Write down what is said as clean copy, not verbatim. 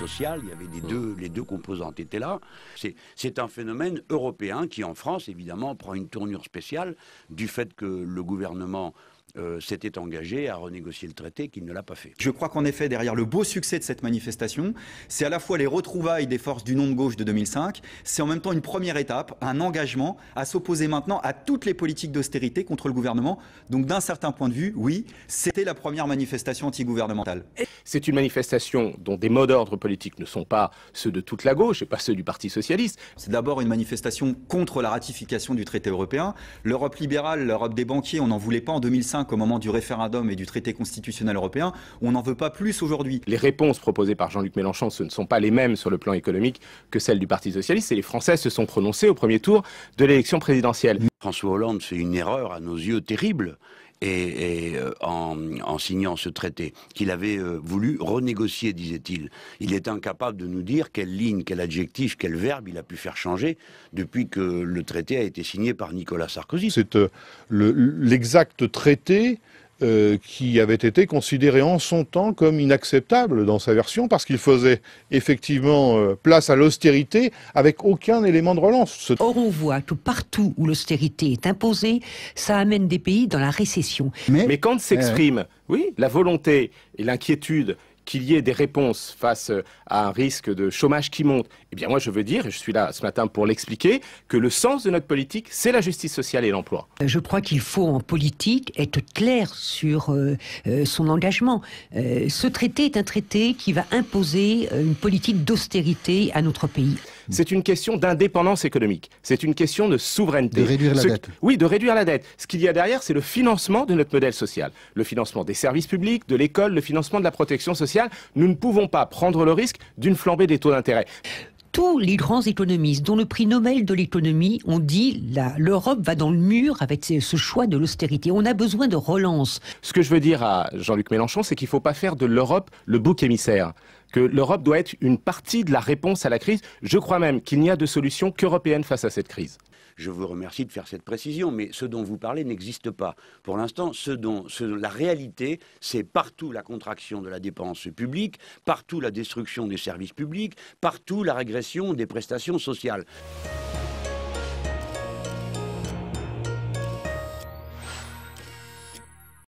social, il y avait les deux composantes étaient là. C'est un phénomène européen qui, en France, évidemment, prend une tournure spéciale du fait que le gouvernement s'était engagé à renégocier le traité, qu'il ne l'a pas fait. Je crois qu'en effet, derrière le beau succès de cette manifestation, c'est à la fois les retrouvailles des forces d'union de gauche de 2005, c'est en même temps une première étape, un engagement à s'opposer maintenant à toutes les politiques d'austérité contre le gouvernement. Donc d'un certain point de vue, oui, c'était la première manifestation antigouvernementale. C'est une manifestation dont des mots d'ordre politiques ne sont pas ceux de toute la gauche et pas ceux du Parti socialiste. C'est d'abord une manifestation contre la ratification du traité européen. L'Europe libérale, l'Europe des banquiers, on n'en voulait pas en 2005 au moment du référendum et du traité constitutionnel européen. On n'en veut pas plus aujourd'hui. Les réponses proposées par Jean-Luc Mélenchon, ce ne sont pas les mêmes sur le plan économique que celles du Parti socialiste. Et les Français se sont prononcés au premier tour de l'élection présidentielle. François Hollande fait une erreur à nos yeux terrible. En signant ce traité, qu'il avait voulu renégocier, disait-il. Il est incapable de nous dire quelle ligne, quel adjectif, quel verbe il a pu faire changer depuis que le traité a été signé par Nicolas Sarkozy. C'est l'exact traité qui avait été considéré en son temps comme inacceptable dans sa version parce qu'il faisait effectivement place à l'austérité avec aucun élément de relance. Or, on voit que partout où l'austérité est imposée, ça amène des pays dans la récession. Mais quand s'exprime, oui, la volonté et l'inquiétude qu'il y ait des réponses face à un risque de chômage qui monte, eh bien moi je veux dire, et je suis là ce matin pour l'expliquer, que le sens de notre politique, c'est la justice sociale et l'emploi. Je crois qu'il faut en politique être clair sur son engagement. Ce traité est un traité qui va imposer une politique d'austérité à notre pays. C'est une question d'indépendance économique, c'est une question de souveraineté. De réduire la dette. Oui, de réduire la dette. Ce qu'il y a derrière, c'est le financement de notre modèle social. Le financement des services publics, de l'école, le financement de la protection sociale. Nous ne pouvons pas prendre le risque d'une flambée des taux d'intérêt. Tous les grands économistes, dont le prix Nobel de l'économie, ont dit l'Europe va dans le mur avec ce choix de l'austérité. On a besoin de relance. Ce que je veux dire à Jean-Luc Mélenchon, c'est qu'il ne faut pas faire de l'Europe le bouc émissaire. Que l'Europe doit être une partie de la réponse à la crise. Je crois même qu'il n'y a de solution qu'européenne face à cette crise. Je vous remercie de faire cette précision, mais ce dont vous parlez n'existe pas. Pour l'instant, la réalité, c'est partout la contraction de la dépense publique, partout la destruction des services publics, partout la régression des prestations sociales.